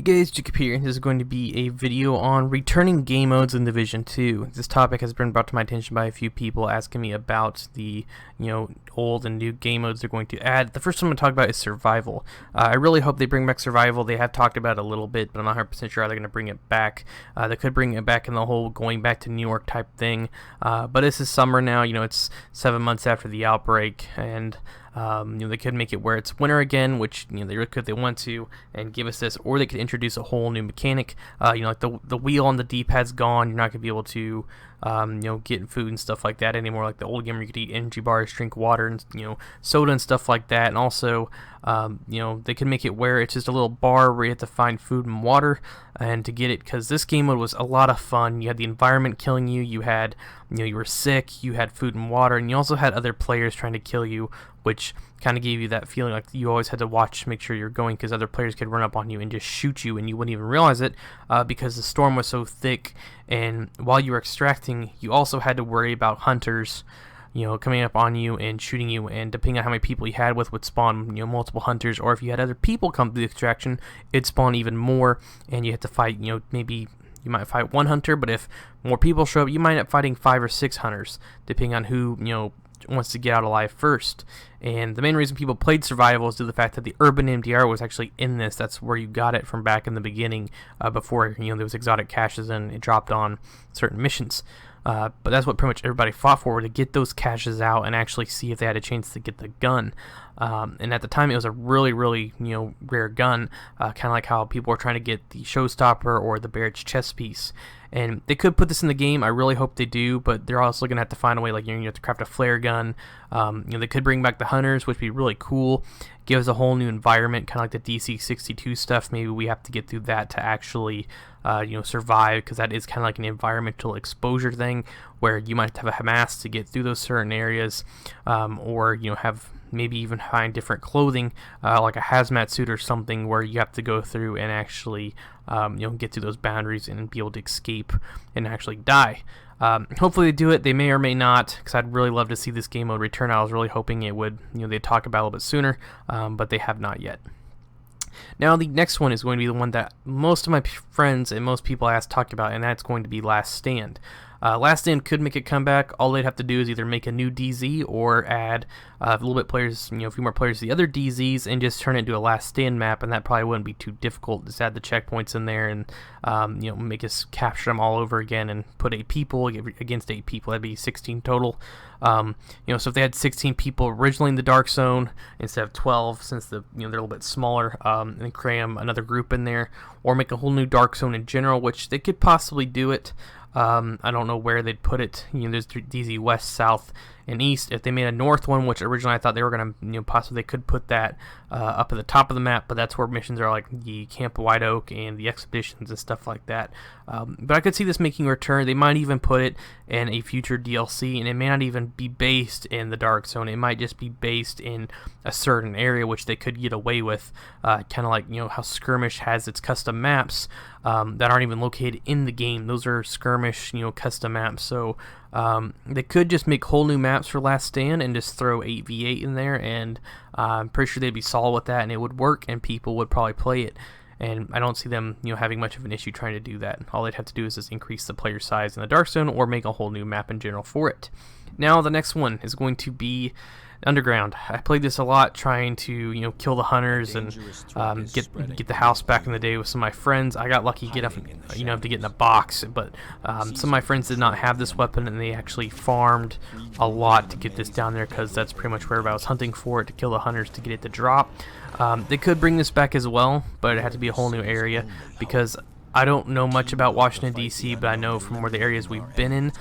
Hey guys, Jacob here. This is going to be a video on returning game modes in Division 2. This topic has been brought to my attention by a few people asking me about the, old and new game modes they're going to add. The first one I'm going to talk about is Survival. I really hope they bring back Survival. They have talked about it a little bit, but I'm not 100% sure how they're going to bring it back. They could bring it back in the whole going back to New York type thing, but this is summer now. It's 7 months after the outbreak, and they could make it where it's winter again, which they really could if they want to, and give us this, or they could introduce a whole new mechanic. Like the wheel on the D-pad's gone. You're not gonna be able to, get food and stuff like that anymore. Like the old game where you could eat energy bars, drink water, and soda and stuff like that. And also, they could make it where it's just a little bar where you have to find food and water, and to get it, because this game mode was a lot of fun. You had the environment killing you. You had, you were sick. You had food and water, and you also had other players trying to kill you, which kind of gave you that feeling like you always had to watch to make sure you're going, because other players could run up on you and just shoot you and you wouldn't even realize it, because the storm was so thick. And while you were extracting, you also had to worry about hunters coming up on you and shooting you, and depending on how many people you had with would spawn multiple hunters, or if you had other people come to the extraction, it'd spawn even more, and you had to fight maybe you might fight one hunter, but if more people show up, you might end up fighting 5 or 6 hunters, depending on who wants to get out alive first. And the main reason people played Survival is due to the fact that the Urban MDR was actually in this. That's where you got it from back in the beginning, before there was exotic caches and it dropped on certain missions. But that's what pretty much everybody fought for, to get those caches out and actually see if they had a chance to get the gun. And at the time, it was a really, really, rare gun, kind of like how people were trying to get the Showstopper or the Barrett's chest piece. And they could put this in the game. I really hope they do, but they're also going to have to find a way, like, you have to craft a flare gun. They could bring back the hunters, which would be really cool. Give us a whole new environment, kind of like the DC-62 stuff. Maybe we have to get through that to actually, survive, because that is kind of like an environmental exposure thing, where you might have a mask to get through those certain areas, or, have maybe even find different clothing, like a hazmat suit or something, where you have to go through and actually, get through those boundaries and be able to escape and actually die. Hopefully they do it. They may or may not, because I'd really love to see this game mode return. I was really hoping it would, they'd talk about it a little bit sooner, but they have not yet. Now the next one is going to be the one that most of my friends and most people talk about, and that's going to be Last Stand. Last Stand could make a comeback. All they'd have to do is either make a new DZ or add a little bit players, a few more players to the other DZs, and just turn it into a Last Stand map, and that probably wouldn't be too difficult. Just add the checkpoints in there and make us capture them all over again and put 8 people against 8 people. That'd be 16 total. So if they had 16 people originally in the Dark Zone instead of 12, since they're a little bit smaller, and then cram another group in there, or make a whole new Dark Zone in general, which they could possibly do it. I don't know where they'd put it. There's DZ West, South, and East. If they made a North one, which originally I thought they were going to, possibly they could put that up at the top of the map, but that's where missions are, like the Camp White Oak and the expeditions and stuff like that. But I could see this making a return. They might even put it in a future DLC, and it may not even be based in the Dark Zone. It might just be based in a certain area, which they could get away with, kind of like how Skirmish has its custom maps that aren't even located in the game. Those are Skirmish custom maps. So they could just make whole new maps for Last Stand and just throw 8v8 in there, and I'm pretty sure they'd be solid with that, and it would work, and people would probably play it. And I don't see them, having much of an issue trying to do that. All they'd have to do is just increase the player size in the Dark Zone, or make a whole new map in general for it. Now the next one is going to be Underground. I played this a lot, trying to kill the hunters and get the house back in the day with some of my friends. I got lucky to get in a box, but some of my friends did not have this weapon, and they actually farmed a lot to get this down there, because that's pretty much where I was hunting for it, to kill the hunters to get it to drop. They could bring this back as well, but it had to be a whole new area, because I don't know much about Washington, D.C., but I know from where the areas we've been in,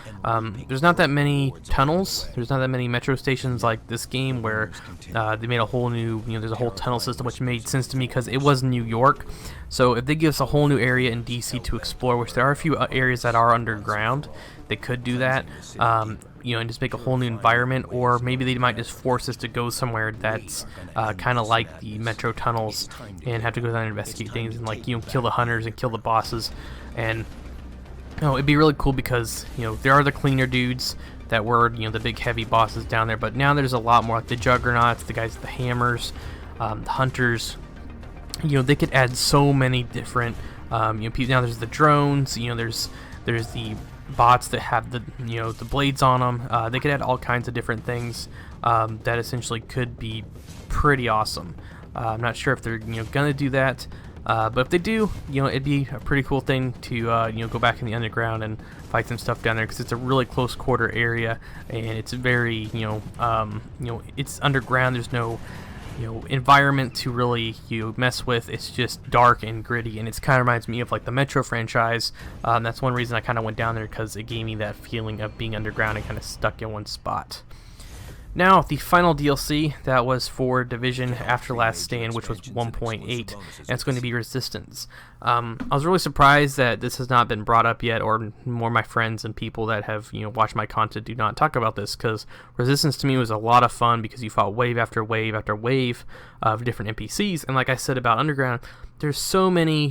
there's not that many tunnels. There's not that many metro stations like this game, where they made a whole new, there's a whole tunnel system, which made sense to me because it was New York. So if they give us a whole new area in D.C. to explore, which there are a few areas that are underground, they could do that, and just make a whole new environment. Or maybe they might just force us to go somewhere that's kind of like the metro tunnels, and have to go down and investigate things, and kill the hunters and kill the bosses. And it'd be really cool, because there are the cleaner dudes that were the big heavy bosses down there, but now there's a lot more, like the Juggernauts, the guys with the hammers, the hunters, they could add so many different, now there's the drones, there's the bots that have the the blades on them. They could add all kinds of different things that essentially could be pretty awesome. I'm not sure if they're gonna do that, but if they do, it'd be a pretty cool thing to go back in the underground and fight some stuff down there, because it's a really close quarter area and it's very it's underground. There's no environment to really mess with. It's just dark and gritty, and it's kind of reminds me of like the Metro franchise. That's one reason I kind of went down there, because it gave me that feeling of being underground and kind of stuck in one spot. Now, the final DLC that was for Division After Last Stand, which was 1.8, and it's going to be Resistance. I was really surprised that this has not been brought up yet, or more my friends and people that have watched my content do not talk about this, because Resistance to me was a lot of fun, because you fought wave after wave after wave of different NPCs, and like I said about Underground, there's so many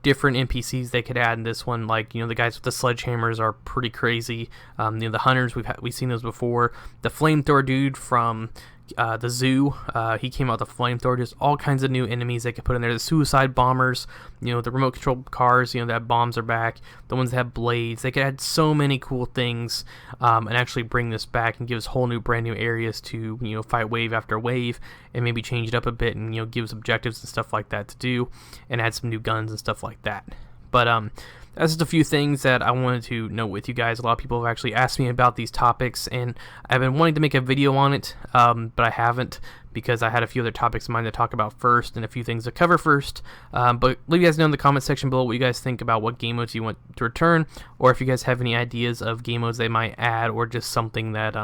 different NPCs they could add in this one. Like the guys with the sledgehammers are pretty crazy. The hunters, we've seen those before. The flamethrower dude from the zoo, he came out with the flamethrower. Just all kinds of new enemies they could put in there. The suicide bombers, the remote control cars, that bombs are back. The ones that have blades. They could add so many cool things and actually bring this back and give us whole new brand new areas to fight wave after wave, and maybe change it up a bit and give us objectives and stuff like that to do, and add some new guns and stuff like that. But that's just a few things that I wanted to note with you guys. A lot of people have actually asked me about these topics, and I've been wanting to make a video on it, but I haven't, because I had a few other topics in mind to talk about first and a few things to cover first. But let you guys know in the comment section below what you guys think about what game modes you want to return, or if you guys have any ideas of game modes they might add, or just something that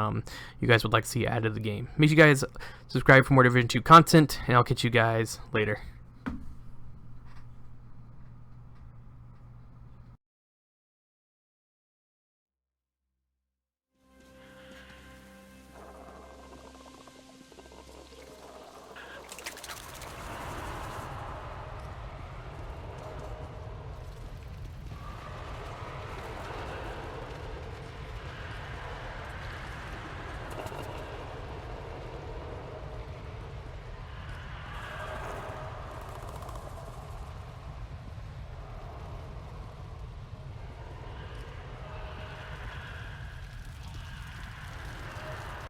you guys would like to see added to the game. Make sure you guys subscribe for more Division 2 content, and I'll catch you guys later.